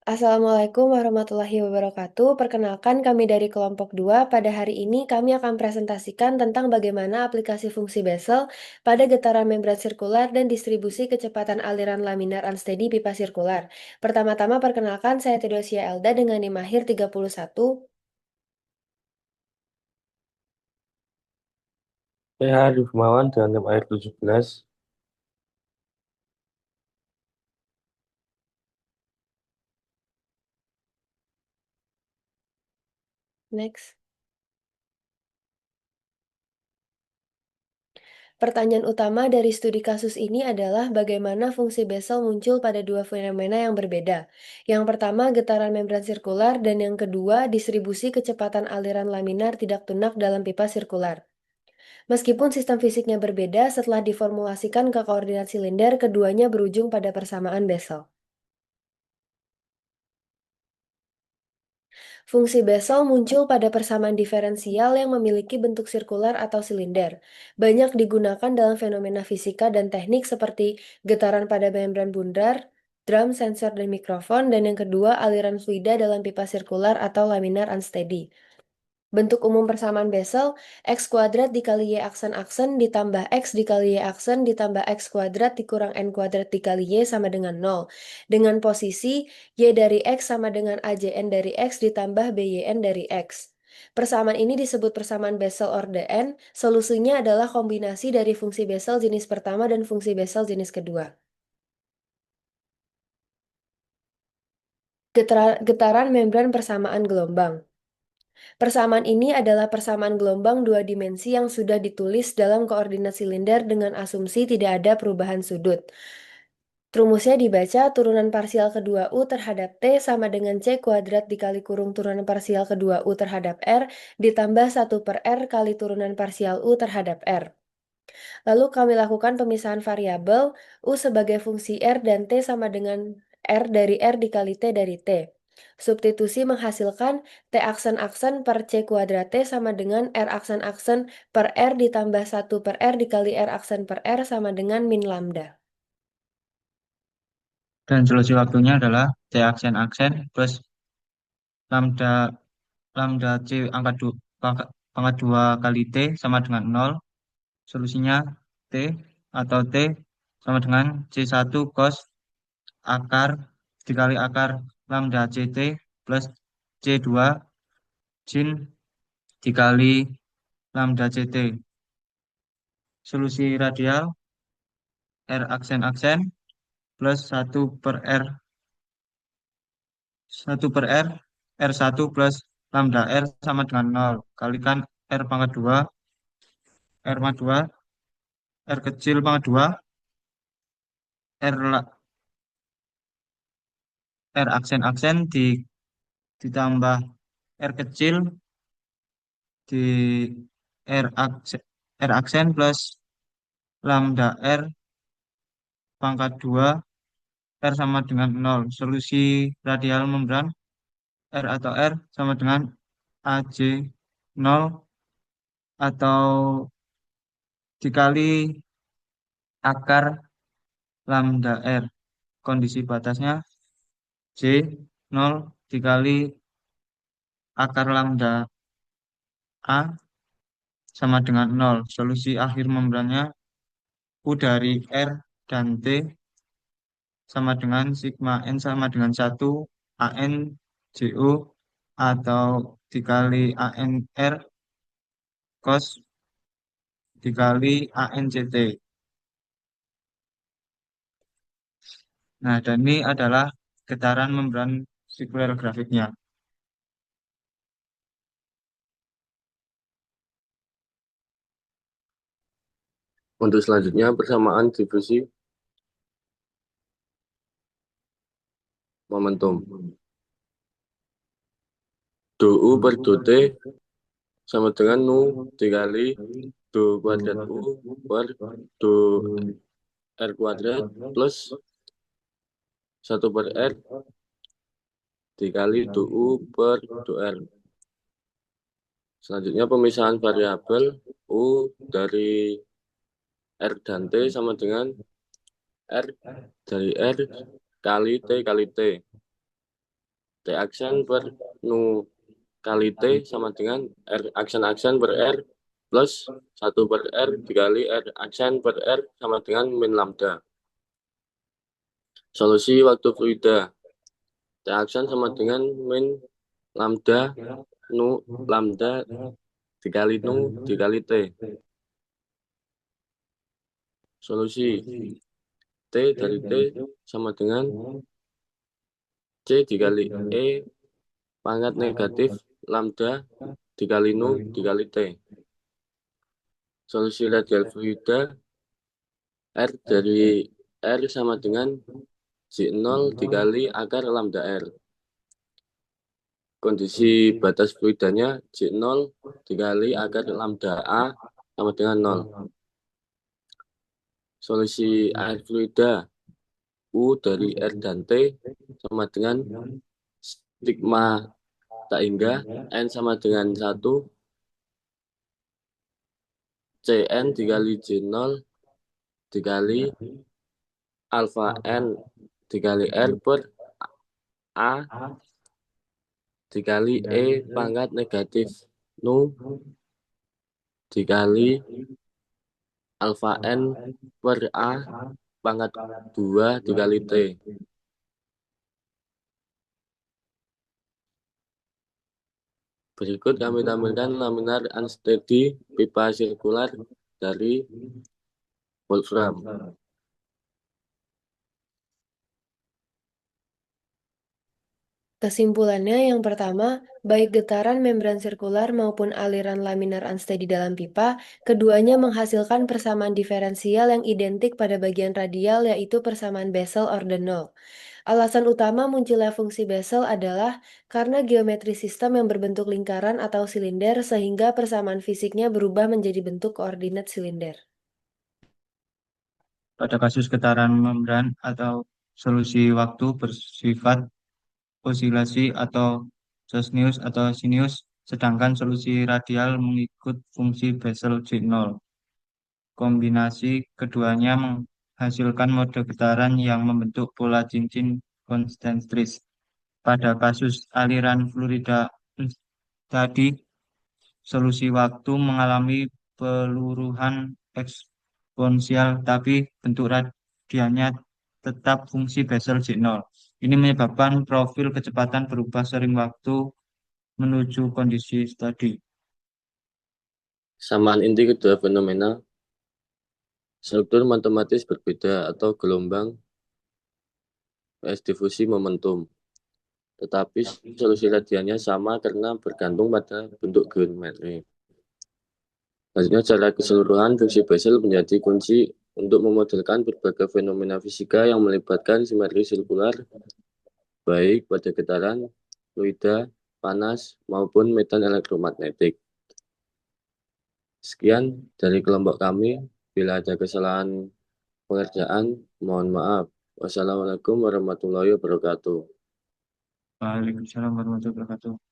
Assalamualaikum warahmatullahi wabarakatuh. Perkenalkan kami dari kelompok 2. Pada hari ini kami akan presentasikan tentang bagaimana aplikasi fungsi Bessel pada getaran membran sirkular dan distribusi kecepatan aliran laminar unsteady pipa sirkular. Pertama-tama perkenalkan saya Theodosia Elda dengan NIM akhir 31. Saya Arif Mawan dengan NIM akhir 17. Next. Pertanyaan utama dari studi kasus ini adalah bagaimana fungsi Bessel muncul pada dua fenomena yang berbeda. Yang pertama, getaran membran sirkular, dan yang kedua, distribusi kecepatan aliran laminar tidak tunak dalam pipa sirkular. Meskipun sistem fisiknya berbeda, setelah diformulasikan ke koordinat silinder, keduanya berujung pada persamaan Bessel. Fungsi Bessel muncul pada persamaan diferensial yang memiliki bentuk sirkular atau silinder. Banyak digunakan dalam fenomena fisika dan teknik seperti getaran pada membran bundar, drum, sensor, dan mikrofon, dan yang kedua aliran fluida dalam pipa sirkular atau laminar unsteady. Bentuk umum persamaan Bessel, X kuadrat dikali Y aksen-aksen ditambah X dikali Y aksen ditambah X kuadrat dikurang N kuadrat dikali Y sama dengan 0. Dengan posisi Y dari X sama dengan AJN dari X ditambah BYN dari X. Persamaan ini disebut persamaan Bessel orde N. Solusinya adalah kombinasi dari fungsi Bessel jenis pertama dan fungsi Bessel jenis kedua. Getaran membran persamaan gelombang. Persamaan ini adalah persamaan gelombang dua dimensi yang sudah ditulis dalam koordinat silinder dengan asumsi tidak ada perubahan sudut. Rumusnya dibaca turunan parsial kedua U terhadap T sama dengan C kuadrat dikali kurung turunan parsial kedua U terhadap R ditambah 1/R kali turunan parsial U terhadap R. Lalu kami lakukan pemisahan variabel U sebagai fungsi R dan T sama dengan R dari R dikali T dari T. Substitusi menghasilkan T aksen-aksen per C kuadrat T sama dengan R aksen-aksen per R ditambah 1/R dikali R aksen per R sama dengan min lambda. Dan solusi waktunya adalah C aksen-aksen plus lambda lambda C pangkat 2 kali T sama dengan 0. Solusinya T atau T sama dengan C1 cos akar dikali akar lambda CT plus C2 sin dikali lambda CT. Solusi radial R aksen-aksen plus 1/R R1 plus lambda R sama dengan 0. Kalikan R pangkat 2 R pangkat 2 R kecil pangkat 2 R aksen-aksen ditambah R kecil di R aksen plus lambda R pangkat 2 R sama dengan 0. Solusi radial membran R atau R sama dengan AJ 0 atau dikali akar lambda R. Kondisi batasnya J 0 dikali akar lambda A sama dengan 0. Solusi akhir membrannya U dari R dan T sama dengan sigma N sama dengan 1 AN JU atau dikali AN R cos dikali AN CT. Nah, dan ini adalah getaran membran sirkular grafiknya. Untuk selanjutnya persamaan difusi momentum. Do U per do T sama dengan Nu dikali do kuadrat U per do R kuadrat plus 1/R dikali do U per do R. Selanjutnya pemisahan variabel U dari R dan T sama dengan R dari R kali T kali T. T aksen per nu kali T sama dengan R aksen per R plus 1 per R dikali R aksen per R sama dengan min lambda. Solusi waktu fluida. T aksen sama dengan min lambda nu lambda dikali nu dikali T. Solusi T dari T sama dengan C dikali E pangkat negatif lambda dikali nu dikali T. Solusi radial fluida R dari R sama dengan J0 dikali akar lambda R. Kondisi batas fluidanya J0 dikali akar lambda A sama dengan 0. Solusi air fluida U dari R dan T sama dengan sigma tak hingga N sama dengan 1 Cn dikali J0 dikali alfa N dikali R per A dikali E pangkat negatif nu dikali alfa N per A pangkat 2 dikali T. Berikut kami tampilkan laminar unsteady pipa sirkular dari Wolfram. Kesimpulannya yang pertama, baik getaran membran sirkular maupun aliran laminar unsteady dalam pipa, keduanya menghasilkan persamaan diferensial yang identik pada bagian radial yaitu persamaan Bessel-Ordenol. Alasan utama munculnya fungsi Bessel adalah karena geometri sistem yang berbentuk lingkaran atau silinder sehingga persamaan fisiknya berubah menjadi bentuk koordinat silinder. Pada kasus getaran membran atau solusi waktu bersifat osilasi atau sinus atau sinus, sedangkan solusi radial mengikut fungsi Bessel J0. Kombinasi keduanya menghasilkan mode getaran yang membentuk pola cincin konsentris. Pada kasus aliran fluida tadi, solusi waktu mengalami peluruhan eksponensial, tapi bentuk radialnya tetap fungsi Bessel J0. Ini menyebabkan profil kecepatan berubah sering waktu menuju kondisi tadi. Samaan inti kedua fenomena struktur matematis berbeda atau gelombang vs difusi momentum. Tetapi solusi radialnya sama karena bergantung pada bentuk geometri. Selanjutnya, secara keseluruhan, fungsi Bessel menjadi kunci untuk memodelkan berbagai fenomena fisika yang melibatkan simetri sirkular, baik pada getaran, fluida, panas, maupun medan elektromagnetik. Sekian dari kelompok kami. Bila ada kesalahan pengerjaan, mohon maaf. Wassalamualaikum warahmatullahi wabarakatuh. Waalaikumsalam warahmatullahi wabarakatuh.